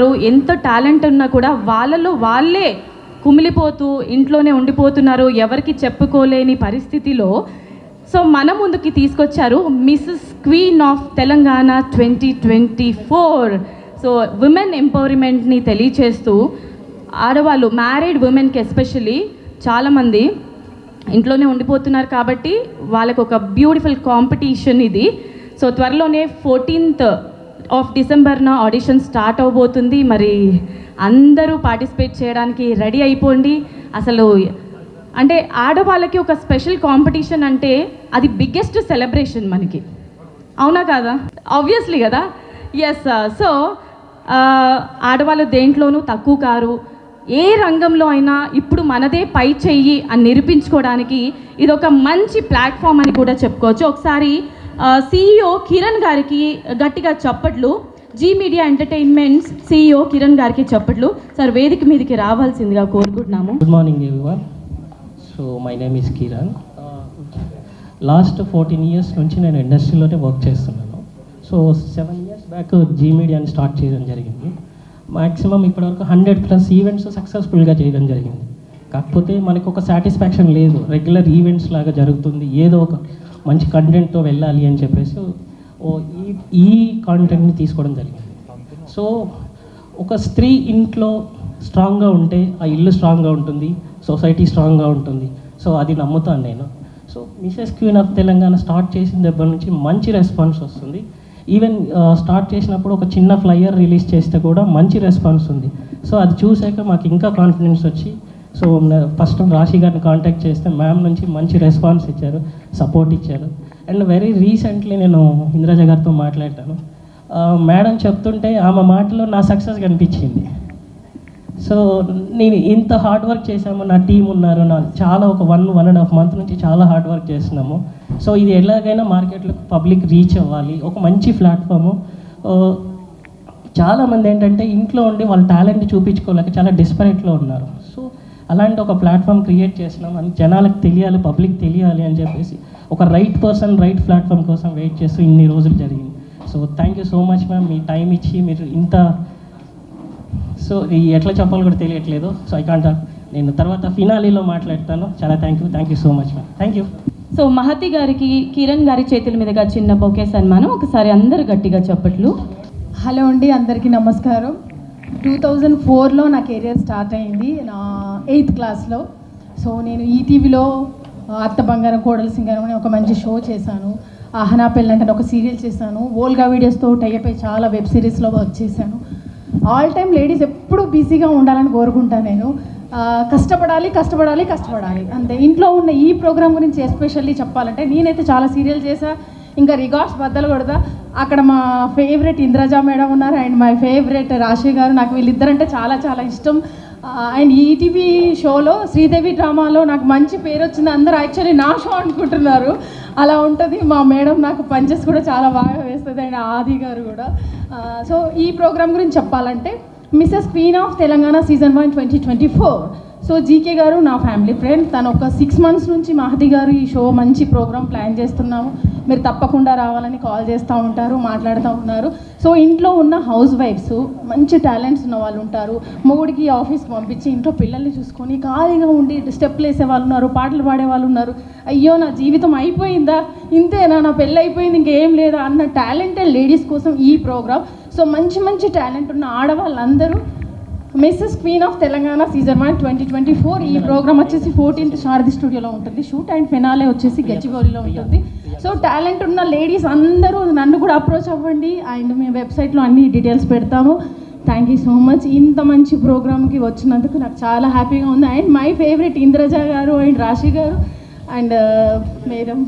ఉన్నారు, ఎంత టాలెంట్ ఉన్నా కూడా వాళ్ళలో వాళ్ళే కుమిలిపోతూ ఇంట్లోనే ఉండిపోతున్నారు, ఎవరికి చెప్పుకోలేని పరిస్థితిలో సో మన ముందుకి తీసుకొచ్చారు Mrs queen of Telangana 2024. So women ఎంపవర్మెంట్ని తెలియచేస్తూ ఆడవాళ్ళు మ్యారీడ్ ఉమెన్కి ఎస్పెషల్లీ చాలామంది ఇంట్లోనే ఉండిపోతున్నారు కాబట్టి వాళ్ళకు ఒక బ్యూటిఫుల్ కాంపిటీషన్ ఇది. సో త్వరలోనే 14th ఆఫ్ డిసెంబర్న ఆడిషన్ స్టార్ట్ అవబోతుంది. మరి అందరూ పార్టిసిపేట్ చేయడానికి రెడీ అయిపోండి. అసలు అంటే ఆడవాళ్ళకి ఒక స్పెషల్ కాంపిటీషన్ అంటే అది బిగ్గెస్ట్ సెలబ్రేషన్ మనకి, అవునా కాదా? ఆబ్వియస్లీ కదా. ఎస్. సో ఆడవాళ్ళు దేంట్లోనూ తక్కువ కారు, ఏ రంగంలో అయినా ఇప్పుడు మనదే పై చెయ్యి అని నిరూపించుకోవడానికి ఇది ఒక మంచి ప్లాట్ఫామ్ అని కూడా చెప్పుకోవచ్చు. ఒకసారి CEO కిరణ్ గారికి గట్టిగా చప్పట్లు, Zee media entertainments CEO Kiran గారికి చప్పట్లు. సార్ వేదిక మీదకి రావాల్సిందిగా కోరుకుంటున్నాము. Good morning everyone. So my name is Kiran. Last 14 years నుంచి నేను ఇండస్ట్రీలోనే వర్క్ చేస్తున్నాను. సో 7 years బ్యాక్ జీ మీడియాని స్టార్ట్ చేయడం జరిగింది. మ్యాక్సిమం ఇప్పటివరకు 100+ ఈవెంట్స్ సక్సెస్ఫుల్గా చేయడం జరిగింది. కాకపోతే మనకు ఒక సాటిస్ఫాక్షన్ లేదు, రెగ్యులర్ ఈవెంట్స్ లాగా జరుగుతుంది, ఏదో ఒక మంచి కంటెంట్తో వెళ్ళాలి అని చెప్పేసి ఈ కాంటెంట్ని తీసుకోవడం జరిగింది. సో ఒక స్త్రీ ఇంట్లో స్ట్రాంగ్గా ఉంటే ఆ ఇల్లు స్ట్రాంగ్గా ఉంటుంది, సొసైటీ స్ట్రాంగ్గా ఉంటుంది. సో అది నమ్ముతాను నేను. So Mrs queen of Telangana start చేసిన దగ్గర నుంచి మంచి రెస్పాన్స్ వస్తుంది. ఈవెన్ స్టార్ట్ చేసినప్పుడు ఒక చిన్న ఫ్లైయర్ రిలీజ్ చేస్తే కూడా మంచి రెస్పాన్స్ ఉంది. సో అది చూసాక మాకు ఇంకా కాన్ఫిడెన్స్ వచ్చి సో ఫస్ట్ రాశి గారిని కాంటాక్ట్ చేస్తే మ్యామ్ నుంచి మంచి రెస్పాన్స్ ఇచ్చారు, సపోర్ట్ ఇచ్చారు. అండ్ వెరీ రీసెంట్లీ నేను ఇంద్రజ గారితో మాట్లాడాను. మేడం చెప్తుంటే ఆమె మాటలో నా సక్సెస్ కనిపించింది. సో నేను ఇంత హార్డ్ వర్క్ చేశాము, నా టీం ఉన్నారు, నా చాలా ఒక 1.5 month నుంచి చాలా హార్డ్ వర్క్ చేస్తున్నాము. సో ఇది ఎలాగైనా మార్కెట్లో పబ్లిక్ రీచ్ అవ్వాలి, ఒక మంచి ప్లాట్ఫాము. చాలామంది ఏంటంటే ఇంట్లో ఉండి వాళ్ళ టాలెంట్ చూపించుకోలేక చాలా డిస్పరేట్లో ఉన్నారు. సో అలాంటి ఒక ప్లాట్ఫామ్ క్రియేట్ చేసినాం అని జనాలకు తెలియాలి, పబ్లిక్ తెలియాలి అని చెప్పేసి ఒక రైట్ పర్సన్ రైట్ ప్లాట్ఫామ్ కోసం వెయిట్ చేస్తూ ఇన్ని రోజులు జరిగింది. So thank you so much ma'am, me time ఇచ్చి మీరు ఇంత సో ఎట్లా చెప్పాలో కూడా తెలియట్లేదు. సో ఐ కాంట్, నేను తర్వాత ఫినాలీలో మాట్లాడతాను. చాలా thank you so much ma'am. Thank you. So Mahathi గారికి కిరణ్ గారి చేతుల మీదుగా చిన్న బొకే సన్మానం. ఒకసారి అందరు గట్టిగా చప్పట్లు. హలో అండి, అందరికీ నమస్కారం. 2004లో నా కెరియర్ స్టార్ట్ అయింది, నా 8th క్లాస్లో. సో నేను ఈటీవీలో అత్త బంగారం కోడల సింగారం అని ఒక మంచి షో చేశాను. ఆహనా పెళ్ళంటే ఒక సీరియల్ చేశాను. ఓల్గా వీడియోస్తో టైప్ అయి చాలా వెబ్ సిరీస్లో వర్క్ చేశాను. ఆల్ టైమ్ లేడీస్ ఎప్పుడూ బిజీగా ఉండాలని కోరుకుంటాను నేను. కష్టపడాలి అంతే. ఇంట్లో ఉన్న ఈ ప్రోగ్రామ్ గురించి ఎస్పెషల్లీ చెప్పాలంటే నేనైతే చాలా సీరియల్ చేశా, ఇంకా రికార్డ్స్ బద్దలు కొడతా. అక్కడ మా ఫేవరెట్ ఇంద్రజ మేడం ఉన్నారు అండ్ మై ఫేవరెట్ రాశి గారు. నాకు వీళ్ళిద్దరంటే చాలా చాలా ఇష్టం. అండ్ ఈటీవీ షోలో శ్రీదేవి డ్రామాలో నాకు మంచి పేరు వచ్చింది. అందరూ యాక్చువల్లీ నా షో అనుకుంటున్నారు, అలా ఉంటుంది. మా మేడం నాకు పంచెస్ కూడా చాలా బాగా వేస్తుంది అండ్ ఆది గారు కూడా. సో ఈ ప్రోగ్రామ్ గురించి చెప్పాలంటే Mrs queen of Telangana season 1 2024. So GK గారు నా ఫ్యామిలీ ఫ్రెండ్. తను ఒక 6 months నుంచి మహతి గారు ఈ షో మంచి ప్రోగ్రామ్ ప్లాన్ చేస్తున్నాము, మీరు తప్పకుండా రావాలని కాల్ చేస్తూ ఉంటారు, మాట్లాడుతూ ఉన్నారు. సో ఇంట్లో ఉన్న హౌస్ వైఫ్స్, మంచి టాలెంట్స్ ఉన్న వాళ్ళు ఉంటారు, మొగుడికి ఆఫీస్కి పంపించి ఇంట్లో పిల్లల్ని చూసుకొని ఖాళీగా ఉండి స్టెప్లు వేసే వాళ్ళు ఉన్నారు, పాటలు పాడే వాళ్ళు ఉన్నారు. అయ్యో నా జీవితం అయిపోయిందా, ఇంతేనా, నా పెళ్ళి అయిపోయింది, ఇంకేం లేదా అన్న టాలెంటెడ్ లేడీస్ కోసం ఈ ప్రోగ్రామ్. సో మంచి టాలెంట్ ఉన్న ఆడవాళ్ళందరూ Mrs queen of Telangana season 1 2024. ఈ ప్రోగ్రామ్ వచ్చేసి 14th శారది స్టూడియోలో ఉంటుంది. షూట్ అండ్ ఫినాలే వచ్చేసి గచ్చిబౌలిలో ఉంటుంది. సో టాలెంట్ ఉన్న లేడీస్ అందరూ నన్ను కూడా అప్రోచ్ అవ్వండి అండ్ మీ వెబ్సైట్లో అన్ని డీటెయిల్స్ పెడతాము. Thank you so much. ఇంత మంచి ప్రోగ్రామ్కి వచ్చినందుకు నాకు చాలా హ్యాపీగా ఉంది. అండ్ మై ఫేవరెట్ ఇంద్రజ గారు అండ్ రాశి గారు అండ్ మేడం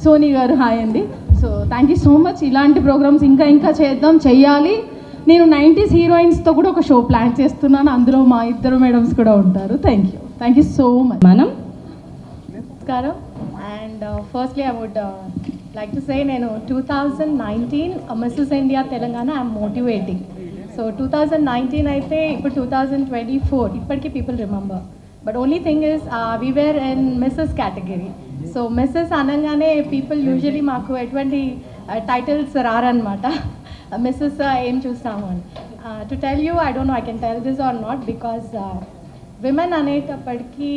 సోనీ గారు, హాయ్ అండి. So thank you so much. ఇలాంటి ప్రోగ్రామ్స్ ఇంకా చెయ్యాలి. నేను 90s హీరోయిన్స్తో కూడా ఒక షో ప్లాన్ చేస్తున్నాను, అందులో మా ఇద్దరు మేడమ్స్ కూడా ఉంటారు. Thank you so much. మనం నమస్కారం. And firstly I would like to say, నేను 2019 Mrs India Telangana I'm motivating. So 2019 అయితే ఇప్పుడు 2024 ఇప్పటికీ people remember. But only thing is we were in Mrs category. So Mrs అనగానే పీపుల్ యూజువలీ మాకు ఎటువంటి titles రారనమాట, missus ఏం చూస్తాము అని. to tell you, I don't know I can tell this or not, because women అనేటప్పటికీ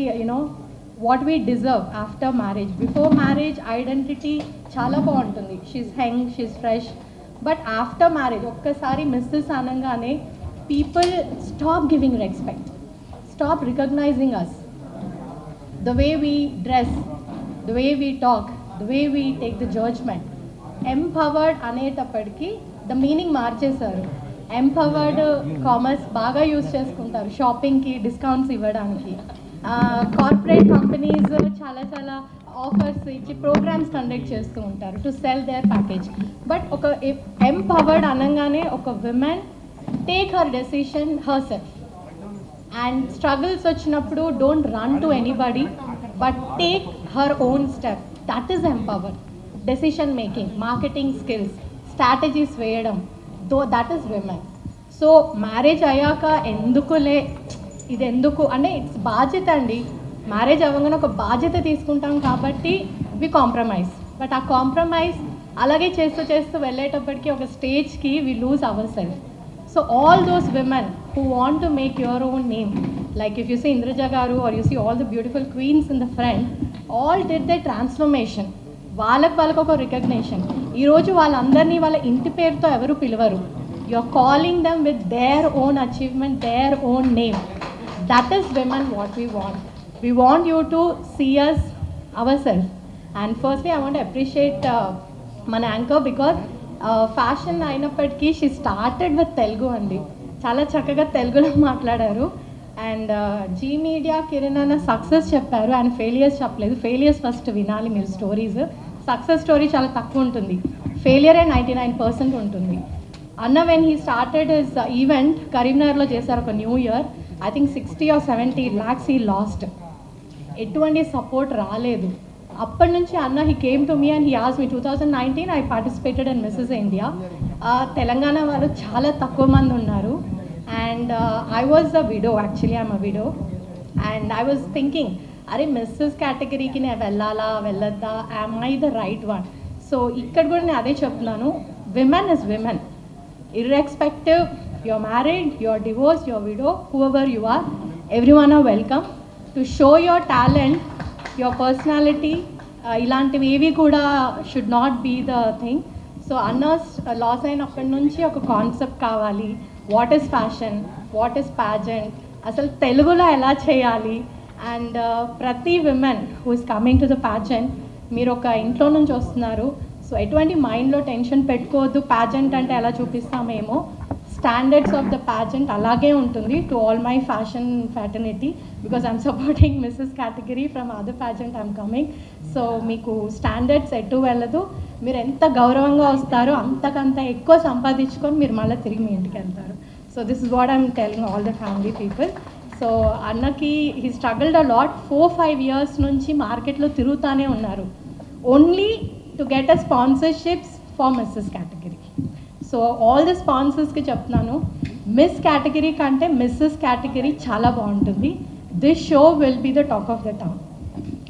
what we deserve after marriage. Before marriage identity చాలా బాగుంటుంది, she's young, she's fresh. But after marriage ఒక్కసారి Mrs అనగానే people stop giving respect, stop recognizing us, the way we dress, the way we talk, the way we take the judgment. Empowered అనేటప్పటికీ the meaning మార్చేశారు. Empowered commerce బాగా use చేసుకుంటారు షాపింగ్కి, discounts ఇవ్వడానికి. Corporate companies చాలా చాలా offers ఇచ్చి programmes conduct చేస్తూ ఉంటారు to sell their package. But ఒక ఎంపవర్డ్ అనగానే ఒక women take her decision herself. And struggles వచ్చినప్పుడు don't run to anybody but take her own step. That is empowered. Decision making, marketing skills, strategies వేయడం, that is women. So marriage అయ్యాక ఎందుకులే ఇది ఎందుకు అంటే it's బాధ్యత అండి. Marriage అవ్వగానే ఒక బాధ్యత తీసుకుంటాం కాబట్టి వి కాంప్రమైజ్. బట్ ఆ కాంప్రమైజ్ అలాగే చేస్తూ చేస్తూ వెళ్ళేటప్పటికి ఒక స్టేజ్కి we lose our self. So all those women who want to make your own name, like if you see Indraja garu or you see all the beautiful queens in the front, all did their transformation. వాళ్ళకు ఒక recognition. ఈరోజు వాళ్ళందరినీ వాళ్ళ ఇంటి పేరుతో ఎవరు పిలవరు. You are calling them with their own achievement, their own name. That is women what we want. We want you to see us our self. And firstly I want appreciate మన anchor because fashion అయినప్పటికీ she started with Telugu అండి. చాలా చక్కగా తెలుగులో మాట్లాడారు. And G media Kiran అన్న success చెప్పారు, ఆయన ఫెయిలియర్స్ చెప్పలేదు. ఫెయిలియర్స్ ఫస్ట్ వినాలి మీరు స్టోరీస్. సక్సెస్ స్టోరీ చాలా తక్కువ ఉంటుంది, ఫెయిలియరే 99% ఉంటుంది. అన్న when he started his event కరీంనగర్లో చేశారు ఒక new year. I think 60 or 70 lakhs he lost. ఎటువంటి సపోర్ట్ రాలేదు. అప్పటి నుంచి అన్న he came to me and he asked me. 2019 I participated in missus India. Telangana వాళ్ళు చాలా తక్కువ మంది ఉన్నారు. And I was a widow, actually I'm a widow. And I was thinking, అరే మిస్సెస్ కేటగిరీకి నేను వెళ్ళాలా వెళ్ళొద్దా, am I the right one? So ఇక్కడ కూడా నేను అదే చెప్తున్నాను, women is women. Irrespective you're married, you're divorced, you're widow, whoever you are, everyone are welcome to show your talent, your personality. ఇలాంటివి ఏవి కూడా should not be the thing. So అన్నర్స్ loss అయినప్పటి నుంచి ఒక కాన్సెప్ట్ కావాలి. What is fashion, what is pageant, అసలు తెలుగులో ఎలా చేయాలి. అండ్ ప్రతి women who is coming to the pageant, మీరు ఒక ఇంట్లో నుంచి వస్తున్నారు, సో ఎటువంటి మైండ్లో టెన్షన్ పెట్టుకోవద్దు. ప్యాజెంట్ అంటే ఎలా చూపిస్తామేమో, స్టాండర్డ్స్ ఆఫ్ ద ప్యాజెంట్ అలాగే ఉంటుంది. To all my fashion fraternity, because I'm supporting Mrs category from other pageant I'm coming. So మీకు స్టాండర్డ్స్ ఎటు వెళ్ళదు. మీరు ఎంత గౌరవంగా వస్తారో అంతకంత ఎక్కువ సంపాదించుకొని మీరు మళ్ళీ తిరిగి మీ ఇంటికి వెళ్తారు. So this is what I'm telling all the family people. So అన్నకి he struggled a lot. 4-5 years నుంచి మార్కెట్లో తిరుగుతూనే ఉన్నారు, only to get a sponsorships for Mrs category. So all the స్పాన్సర్స్కి చెప్తున్నాను, మిస్ కేటగిరీ కంటే మిస్సెస్ కేటగిరీ చాలా బాగుంటుంది. This show will be the talk of the town.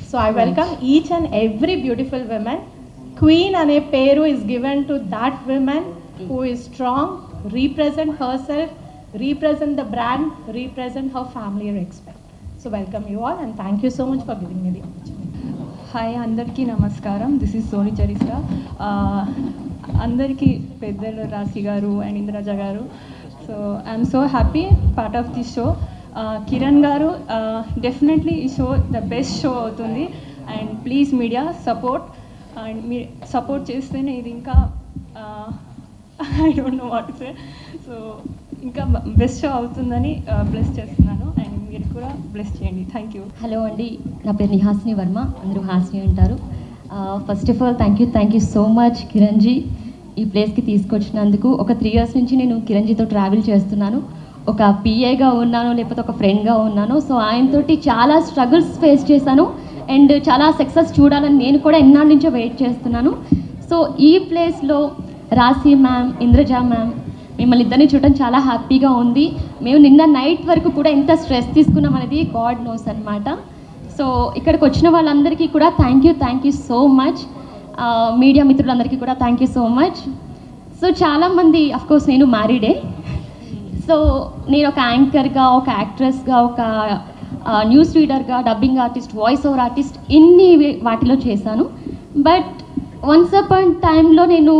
So I welcome each and every beautiful women. Queen అనే పేరు is given to that women who is strong, represent herself, represent the brand, represent her family respect. So welcome you all and thank you so much for giving me the opportunity. Hi, అందరికీ నమస్కారం. This is Soni Charishta. అందరికీ పెద్దలు రాశి గారు and Indraja గారు. So I'm so happy part of this show. Kiran గారు, definitely ఈ show the best show అవుతుంది. And please media support. And మీ సపోర్ట్ చేస్తేనే ఇది ఇంకా I don't know what to say. So ఇంకా బెస్ట్ షో అవుతుందని బ్లెస్ చేస్తున్నాను. అండ్ మీరు కూడా బ్లెస్ చేయండి. Thank you. హలో అండి, నా పేరు నిహాస్ని వర్మ, అందరూ హాస్ని అంటారు. First of all thank you so much Kiranji, ఈ ప్లేస్కి తీసుకొచ్చినందుకు. ఒక 3 years నుంచి నేను కిరణ్జీతో ట్రావెల్ చేస్తున్నాను. ఒక పిఏగా ఉన్నాను, లేకపోతే ఒక ఫ్రెండ్గా ఉన్నాను. సో ఆయనతోటి చాలా స్ట్రగుల్స్ ఫేస్ చేశాను అండ్ చాలా సక్సెస్ చూడాలని నేను కూడా ఎన్నాళ్ళ నుంచో వెయిట్ చేస్తున్నాను. సో ఈ ప్లేస్లో రాశి మ్యామ్, ఇంద్రజ మ్యామ్, మిమ్మల్ని ఇద్దరిని చూడటం చాలా హ్యాపీగా ఉంది. మేము నిన్న నైట్ వరకు కూడా ఎంత స్ట్రెస్ తీసుకున్నాం అనేది గాడ్ నోస్ అనమాట. సో ఇక్కడికి వచ్చిన వాళ్ళందరికీ కూడా thank you so much. Media మిత్రులందరికీ కూడా thank you so much. So చాలామంది, అఫ్కోర్స్ నేను మ్యారీడే, సో నేను ఒక యాంకర్గా, ఒక యాక్ట్రెస్గా, ఒక న్యూస్ రీడర్గా, dubbing artist, voice over artist, ఇన్ని వాటిలో చేశాను. బట్ వన్స్ అపాన్ టైంలో నేను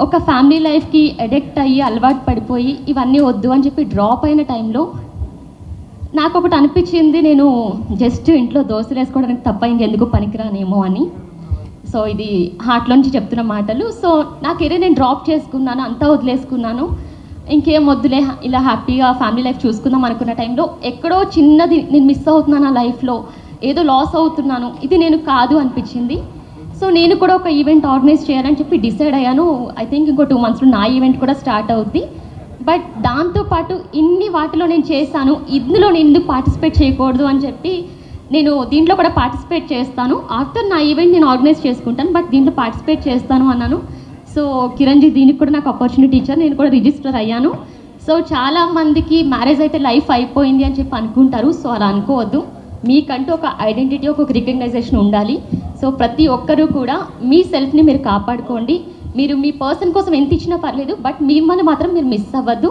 ఒక ఫ్యామిలీ లైఫ్కి అడిక్ట్ అయ్యి అలవాటు పడిపోయి ఇవన్నీ వద్దు అని చెప్పి డ్రాప్ అయిన టైంలో నాకు ఒకటి అనిపించింది, నేను జస్ట్ ఇంట్లో దోశలు వేసుకోవడానికి తప్ప ఇంకెందుకు పనికిరానేమో అని. సో ఇది హార్ట్లోంచి చెప్తున్న మాటలు. సో నా కెరీర్ నేను డ్రాప్ చేసుకున్నాను, అంతా వదిలేసుకున్నాను. ఇంకేం వద్దులే, ఇలా హ్యాపీగా ఫ్యామిలీ లైఫ్ చూసుకుందాం అనుకున్న టైంలో ఎక్కడో చిన్నది నేను మిస్ అవుతున్నాను నా లైఫ్లో, ఏదో లాస్ అవుతున్నాను, ఇది నేను కాదు అనిపించింది. సో నేను కూడా ఒక ఈవెంట్ ఆర్గనైజ్ చేయాలని చెప్పి డిసైడ్ అయ్యాను. ఐ థింక్ ఇంకో 2 monthsలో నా ఈవెంట్ కూడా స్టార్ట్ అవుద్ది. బట్ దాంతోపాటు ఇన్ని వాటిలో నేను చేశాను, ఇందులో నేను ఎందుకు పార్టిసిపేట్ చేయకూడదు అని చెప్పి నేను దీంట్లో కూడా పార్టిసిపేట్ చేస్తాను. ఆఫ్టర్ నా ఈవెంట్ నేను ఆర్గనైజ్ చేసుకుంటాను, బట్ దీంట్లో పార్టిసిపేట్ చేస్తాను అన్నాను. సో కిరణ్జీ దీనికి కూడా నాకు ఆపర్చునిటీ ఇచ్చారు, నేను కూడా రిజిస్టర్ అయ్యాను. సో చాలామందికి మ్యారేజ్ అయితే లైఫ్ అయిపోయింది అని చెప్పి అనుకుంటారు. సో అలా అనుకోవద్దు, మీకంటూ ఒక ఐడెంటిటీ, ఒక రికగ్నైజేషన్ ఉండాలి. సో ప్రతి ఒక్కరూ కూడా మీ సెల్ఫ్ని మీరు కాపాడుకోండి. మీరు మీ పర్సన్ కోసం ఎంత ఇచ్చినా పర్లేదు, బట్ మిమ్మల్ని మాత్రం మీరు మిస్ అవ్వద్దు.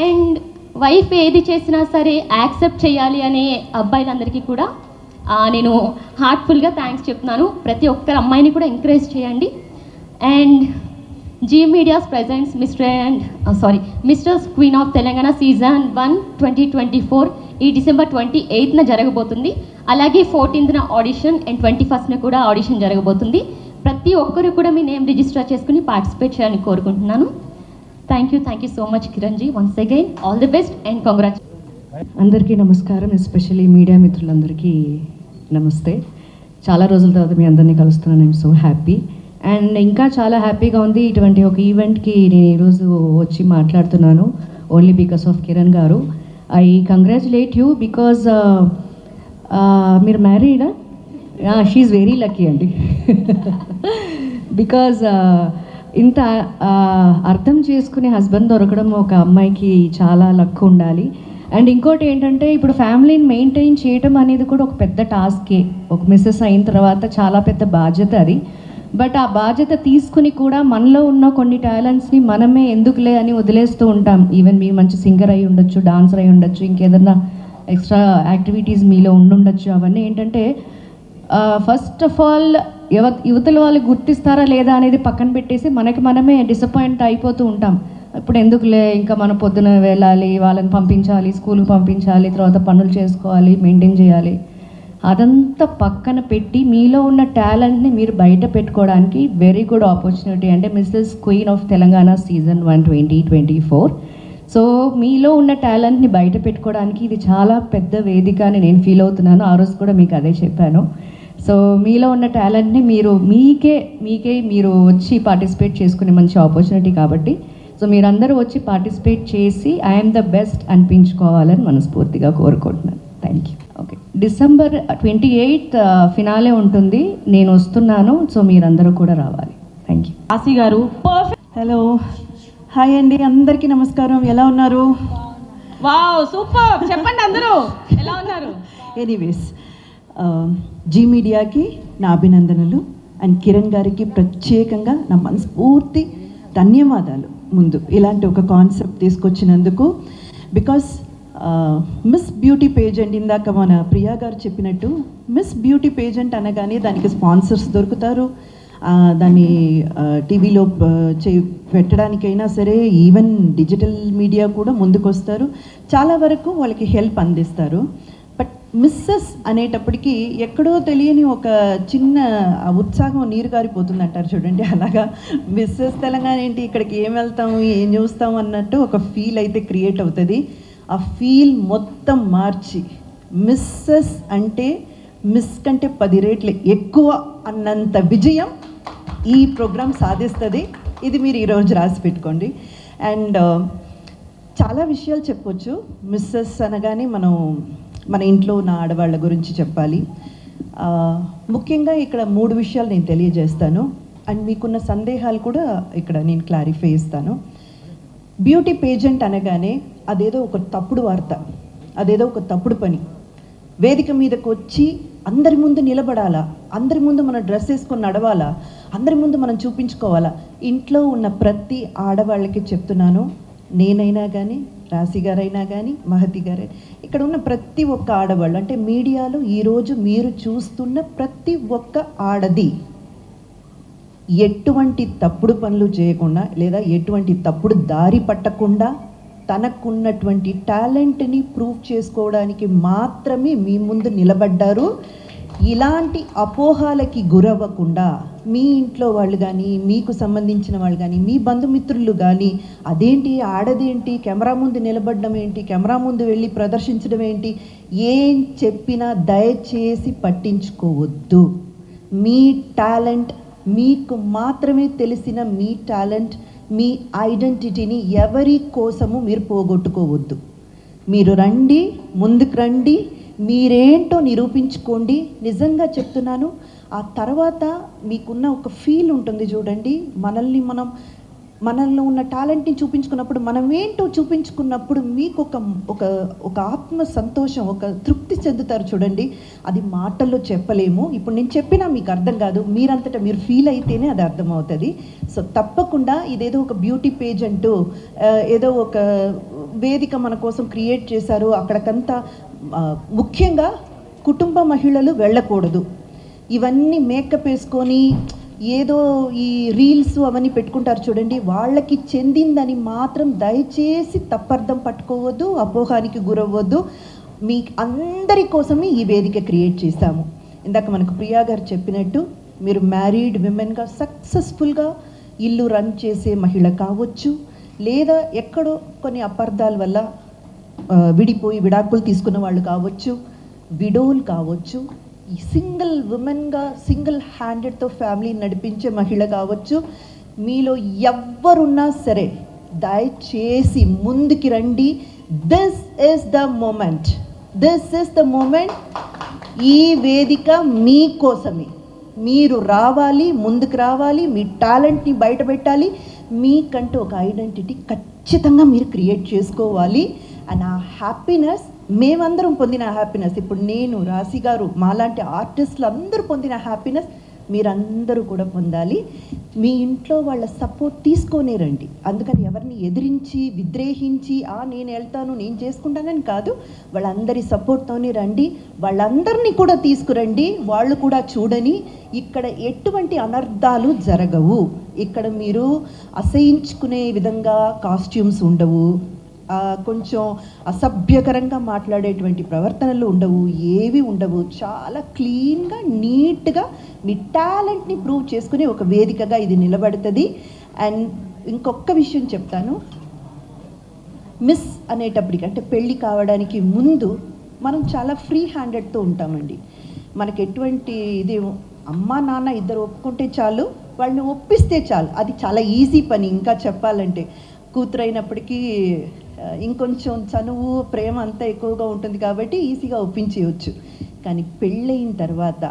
అండ్ వైఫ్ ఏది చేసినా సరే యాక్సెప్ట్ చేయాలి అనే అబ్బాయిలందరికీ కూడా నేను హార్ట్ఫుల్గా థ్యాంక్స్ చెప్తున్నాను. ప్రతి ఒక్కరు అమ్మాయిని కూడా ఎంకరేజ్ చేయండి. And Zee media's presents Mrs queen of Telangana season 1 2024 ఈ December 28న జరగబోతుంది. అలాగే 14న ఆడిషన్ అండ్ 21న కూడా ఆడిషన్ జరగబోతుంది. ప్రతి ఒక్కరు కూడా మీ నేమ్ రిజిస్టర్ చేసుకుని పార్టిసిపేట్ చేయాలని కోరుకుంటున్నాను. Thank you so much Kiranji. Once again all the best and congratulations. అందరికీ నమస్కారం, ఎస్పెషల్లీ మీడియా మిత్రులందరికీ నమస్తే. చాలా రోజుల తర్వాత మీ అందరినీ కలుస్తున్నాను. ఐఎమ్ సో హ్యాపీ అండ్ ఇంకా చాలా హ్యాపీగా ఉంది. ఇటువంటి ఒక ఈవెంట్కి నేను ఈరోజు వచ్చి మాట్లాడుతున్నాను ఓన్లీ బికాస్ ఆఫ్ కిరణ్ గారు. ఐ కంగ్రాచులేట్ యూ బికాజ్ మీరు మ్యారీడా? షీఈ్ వెరీ లక్కీ అండి. బికాజ్ ఇంత అర్థం చేసుకునే హస్బెండ్ దొరకడం ఒక అమ్మాయికి చాలా లక్ ఉండాలి. అండ్ ఇంకోటి ఏంటంటే ఇప్పుడు ఫ్యామిలీని మెయింటైన్ చేయడం అనేది కూడా ఒక పెద్ద టాస్కే. ఒక మిస్సెస్ అయిన తర్వాత చాలా పెద్ద బాధ్యత అది. బట్ ఆ బాధ్యత తీసుకుని కూడా మనలో ఉన్న కొన్ని టాలెంట్స్ని మనమే ఎందుకులే అని వదిలేస్తూ ఉంటాం. ఈవెన్ మీరు మంచి సింగర్ అయి ఉండొచ్చు, డాన్సర్ అయి ఉండొచ్చు, ఇంకేదన్నా ఎక్స్ట్రా యాక్టివిటీస్ మీలో ఉండుండొచ్చు. అవన్నీ ఏంటంటే ఫస్ట్ ఆఫ్ ఆల్ యువతల వాళ్ళు గుర్తిస్తారా లేదా అనేది పక్కన పెట్టేసి మనకి మనమే డిసప్పాయింట్ అయిపోతూ ఉంటాం. ఇప్పుడు ఎందుకులే, ఇంకా మనం పొద్దున వెళ్ళాలి, వాళ్ళని పంపించాలి, స్కూల్కి పంపించాలి, తర్వాత పనులు చేసుకోవాలి, మెయింటైన్ చేయాలి. అదంతా పక్కన పెట్టి మీలో ఉన్న టాలెంట్ని మీరు బయట పెట్టుకోవడానికి వెరీ గుడ్ ఆపర్చునిటీ అంటే Mrs queen of Telangana season 1 2024. So మీలో ఉన్న టాలెంట్ని బయట పెట్టుకోవడానికి ఇది చాలా పెద్ద వేదిక అని నేను ఫీల్ అవుతున్నాను. ఆ రోజు కూడా మీకు అదే చెప్పాను. సో మీలో ఉన్న టాలెంట్ని మీకే మీరు వచ్చి పార్టిసిపేట్ చేసుకునే మంచి ఆపర్చునిటీ కాబట్టి సో మీరందరూ వచ్చి పార్టిసిపేట్ చేసి ఐఎమ్ ద బెస్ట్ అనిపించుకోవాలని మనస్ఫూర్తిగా కోరుకుంటున్నాను. Thank you. Okay, December 28th finale ఉంటుంది, నేను వస్తున్నాను. సో మీరందరూ కూడా రావాలి. Thank you. ఆసి గారు పర్ఫెక్ట్. హలో, హాయ్ అండి, అందరికీ నమస్కారం. ఎలా ఉన్నారు? Wow, super. చెప్పండి అందరూ ఎలా ఉన్నారు? ఎనీవేస్, జీ మీడియాకి నా అభినందనలు అండ్ కిరణ్ గారికి ప్రత్యేకంగా నా మనస్ఫూర్తి ధన్యవాదాలు. ముందు ఇలాంటి ఒక కాన్సెప్ట్ తీసుకొచ్చినందుకు. బికాస్ మిస్ బ్యూటీ పేజెంట్, ఇందాక మన ప్రియా గారు చెప్పినట్టు మిస్ బ్యూటీ పేజెంట్ అనగానే దానికి స్పాన్సర్స్ దొరుకుతారు, దాన్ని టీవీలో పెట్టడానికైనా సరే, ఈవెన్ డిజిటల్ మీడియా కూడా ముందుకు వస్తారు, చాలా వరకు వాళ్ళకి హెల్ప్ అందిస్తారు. బట్ మిస్సెస్ అనేటప్పటికీ ఎక్కడో తెలియని ఒక చిన్న ఉత్సాహం నీరు గారిపోతుంది అంటారు చూడండి, అలాగా మిస్సెస్ తెలంగాణ ఏంటి, ఇక్కడికి ఏం వెళ్తాము, ఏం చూస్తాము అన్నట్టు ఒక ఫీల్ అయితే క్రియేట్ అవుతుంది. ఆ ఫీల్ మొత్తం మార్చి మిస్సెస్ అంటే మిస్ కంటే 10 రెట్లు ఎక్కువ అన్నంత విజయం ఈ ప్రోగ్రాం సాధిస్తుంది. ఇది మీరు ఈరోజు రాసి పెట్టుకోండి. అండ్ చాలా విషయాలు చెప్పొచ్చు. మిస్సెస్ అనగానే మన ఇంట్లో ఉన్న ఆడవాళ్ళ గురించి చెప్పాలి. ముఖ్యంగా ఇక్కడ 3 విషయాలు నేను తెలియజేస్తాను అండ్ మీకున్న సందేహాలు కూడా ఇక్కడ నేను క్లారిఫై చేస్తాను. బ్యూటీ పేజెంట్ అనగానే అదేదో ఒక తప్పుడు వార్త, అదేదో ఒక తప్పుడు పని. వేదిక మీదకి వచ్చి అందరి ముందు నిలబడాలా, అందరి ముందు మనం డ్రెస్ వేసుకొని నడవాలా, అందరి ముందు మనం చూపించుకోవాలా. ఇంట్లో ఉన్న ప్రతి ఆడవాళ్ళకి చెప్తున్నాను, నేనైనా కానీ రాశి గారైనా కానీ మహతి గారైనా ఇక్కడ ఉన్న ప్రతి ఒక్క ఆడవాళ్ళు అంటే మీడియాలో ఈరోజు మీరు చూస్తున్న ప్రతి ఒక్క ఆడది ఎటువంటి తప్పుడు పనులు చేయకుండా లేదా ఎటువంటి తప్పుడు దారి పట్టకుండా తనకున్నటువంటి టాలెంట్ని ప్రూవ్ చేసుకోవడానికి మాత్రమే మీ ముందు నిలబడ్డారు. ఇలాంటి అపోహాలకి గురవ్వకుండా మీ ఇంట్లో వాళ్ళు కానీ మీకు సంబంధించిన వాళ్ళు కానీ మీ బంధుమిత్రులు కానీ అదేంటి ఆడదేంటి కెమెరా ముందు నిలబడడం ఏంటి కెమెరా ముందు వెళ్ళి ప్రదర్శించడం ఏంటి ఏం చెప్పినా దయచేసి పట్టించుకోవద్దు. మీ టాలెంట్ మీకు మాత్రమే తెలిసిన మీ టాలెంట్ మీ ఐడెంటిటీని ఎవరి కోసము మీరు పోగొట్టుకోవద్దు. మీరు రండి, ముందుకు రండి, మీరేంటో నిరూపించుకోండి. నిజంగా చెప్తున్నాను, ఆ తర్వాత మీకున్న ఒక ఫీల్ ఉంటుంది చూడండి, మనల్లో ఉన్న టాలెంట్ని చూపించుకున్నప్పుడు మనం ఏంటో చూపించుకున్నప్పుడు మీకు ఒక ఆత్మ సంతోషం, ఒక తృప్తి చెందుతారు చూడండి. అది మాటల్లో చెప్పలేము. ఇప్పుడు నేను చెప్పినా మీకు అర్థం కాదు, మీరంతటా మీరు ఫీల్ అయితేనే అది అర్థమవుతుంది. సో తప్పకుండా ఇదేదో ఒక బ్యూటీ పేజ్ అంటూ ఏదో ఒక వేదిక మన కోసం క్రియేట్ చేశారు, అక్కడికంతా ముఖ్యంగా కుటుంబ మహిళలు వెళ్ళకూడదు. ఇవన్నీ మేకప్ వేసుకొని ఏదో ఈ రీల్స్ అవన్నీ పెట్టుకుంటారు చూడండి, వాళ్ళకి చెందిందని మాత్రం దయచేసి తప్పర్థం పట్టుకోవద్దు, అపోహానికి గురవ్వద్దు. మీ అందరి కోసమే ఈ వేదిక క్రియేట్ చేశాము. ఇందాక మనకు ప్రియా గారు చెప్పినట్టు మీరు మ్యారీడ్ విమెన్గా సక్సెస్ఫుల్గా ఇల్లు రన్ చేసే మహిళ కావచ్చు, లేదా ఎక్కడో కొన్ని అపార్థాల వల్ల విడిపోయి విడాకులు తీసుకున్న వాళ్ళు కావచ్చు, విడోలు కావచ్చు, ఈ సింగిల్ ఉమెన్గా సింగిల్ హ్యాండెడ్తో ఫ్యామిలీ నడిపించే మహిళ కావచ్చు, మీలో ఎవ్వరున్నా సరే దయచేసి ముందుకి రండి. This is the moment, this is the moment. ఈ వేదిక మీకోసమే. మీరు రావాలి, ముందుకు రావాలి, మీ టాలెంట్ని బయట పెట్టాలి, మీకంటూ ఒక ఐడెంటిటీ ఖచ్చితంగా మీరు క్రియేట్ చేసుకోవాలి. అండ్ ఆ హ్యాపీనెస్ మేమందరం పొందిన హ్యాపీనెస్, ఇప్పుడు నేను, రాశి గారు, మాలాంటి ఆర్టిస్టులు అందరూ పొందిన హ్యాపీనెస్ మీరందరూ కూడా పొందాలి. మీ ఇంట్లో వాళ్ళ సపోర్ట్ తీసుకొనే రండి. అందుకని ఎవరిని ఎదిరించి విద్రేహించి నేను వెళ్తాను నేను చేసుకుంటానని కాదు, వాళ్ళందరి సపోర్ట్తోనే రండి. వాళ్ళందరినీ కూడా తీసుకురండి, వాళ్ళు కూడా చూడని. ఇక్కడ ఎటువంటి అనర్థాలు జరగవు. ఇక్కడ మీరు అసహించుకునే విధంగా కాస్ట్యూమ్స్ ఉండవు, కొంచెం అసభ్యకరంగా మాట్లాడేటువంటి ప్రవర్తనలు ఉండవు, ఏవి ఉండవు. చాలా క్లీన్గా నీట్గా మీ టాలెంట్ని ప్రూవ్ చేసుకునే ఒక వేదికగా ఇది నిలబడుతుంది. అండ్ ఇంకొక విషయం చెప్తాను, మిస్ అనేటప్పటికి అంటే పెళ్ళి కావడానికి ముందు మనం చాలా ఫ్రీ హ్యాండెడ్తో ఉంటామండి. మనకి ఎటువంటి ఇది అమ్మ నాన్న ఇద్దరు ఒప్పుకుంటే చాలు, వాళ్ళని ఒప్పిస్తే చాలు, అది చాలా ఈజీ పని. ఇంకా చెప్పాలంటే కూతురైనప్పటికీ ఇంకొంచెం చనువు ప్రేమ అంతా ఎక్కువగా ఉంటుంది కాబట్టి ఈజీగా ఒప్పించేయచ్చు. కానీ పెళ్ళయిన తర్వాత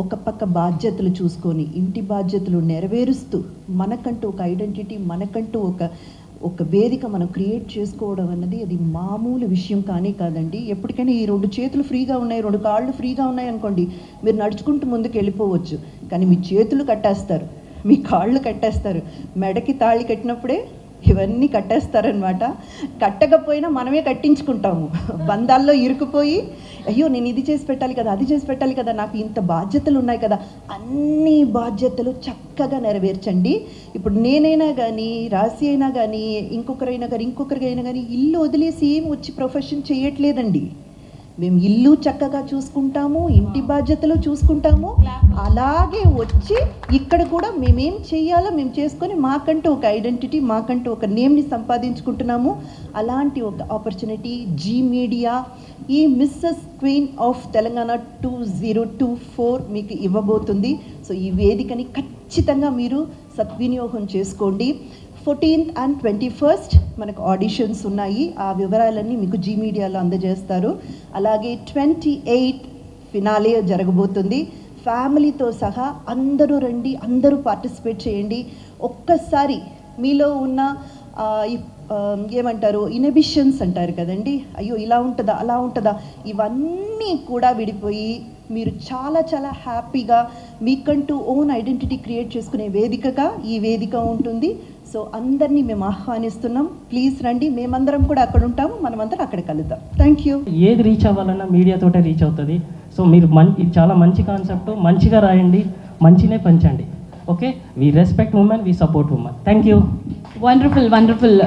ఒక పక్క బాధ్యతలు చూసుకొని ఇంటి బాధ్యతలు నెరవేరుస్తూ మనకంటూ ఒక ఐడెంటిటీ, మనకంటూ ఒక వేదిక మనం క్రియేట్ చేసుకోవడం అన్నది అది మామూలు విషయం కానీ కాదండి. ఎప్పటికైనా ఈ 2 చేతులు ఫ్రీగా ఉన్నాయి, 2 కాళ్ళు ఫ్రీగా ఉన్నాయి అనుకోండి, మీరు నడుచుకుంటూ ముందుకు వెళ్ళిపోవచ్చు. కానీ మీ చేతులు కట్టేస్తారు, మీ కాళ్ళు కట్టేస్తారు, మెడకి తాళి కట్టినప్పుడే ఇవన్నీ కట్టేస్తారనమాట. కట్టకపోయినా మనమే కట్టించుకుంటాము. బంధాల్లో ఇరుకుపోయి అయ్యో నేను ఇది చేసి పెట్టాలి కదా, అది చేసి పెట్టాలి కదా, నాకు ఇంత బాధ్యతలు ఉన్నాయి కదా, అన్ని బాధ్యతలు చక్కగా నెరవేర్చండి. ఇప్పుడు నేనైనా కానీ, రాశి అయినా కానీ, ఇంకొకరికైనా కానీ ఇల్లు వదిలేసి ఏం వచ్చి ప్రొఫెషన్ చేయట్లేదండి. మేము ఇల్లు చక్కగా చూసుకుంటాము, ఇంటి బాధ్యతలు చూసుకుంటాము, అలాగే వచ్చి ఇక్కడ కూడా మేమేం చేయాలో మేము చేసుకొని మాకంటూ ఒక ఐడెంటిటీ, మాకంటూ ఒక నేమ్ని సంపాదించుకుంటున్నాము. అలాంటి ఒక ఆపర్చునిటీ జీ మీడియా ఈ మిస్సెస్ క్వీన్ ఆఫ్ తెలంగాణ 2024 మీకు ఇవ్వబోతుంది. సో ఈ వేదికని ఖచ్చితంగా మీరు సద్వినియోగం చేసుకోండి. 14th and 21st మనకు ఆడిషన్స్ ఉన్నాయి, ఆ వివరాలన్నీ మీకు జీ మీడియాలో అందజేస్తారు. అలాగే 28th ఫినాలే జరగబోతుంది. ఫ్యామిలీతో సహా అందరూ రండి, అందరూ పార్టిసిపేట్ చేయండి. ఒక్కసారి మీలో ఉన్న ఏమంటారు ఇన్హిబిషన్స్ అంటారు కదండి, అయ్యో ఇలా ఉంటుందా అలా ఉంటుందా, ఇవన్నీ కూడా విడిపోయి మీరు చాలా చాలా హ్యాపీగా మీకంటూ ఓన్ ఐడెంటిటీ క్రియేట్ చేసుకునే వేదికగా ఈ వేదిక ఉంటుంది. సో అందరినీ మేము ఆహ్వానిస్తున్నాం. ప్లీజ్ రండి, మేమందరం కూడా అక్కడ ఉంటాము, మనమందరం అక్కడ కలుద్దాం. Thank you. ఏది రీచ్ అవ్వాలన్నా మీడియాతోటే రీచ్ అవుతుంది. సో మీరు ఇది చాలా మంచి కాన్సెప్ట్, మంచిగా రాయండి, మంచినే పంచండి. Okay, we respect women, we support women. Thank you. Wonderful wonderful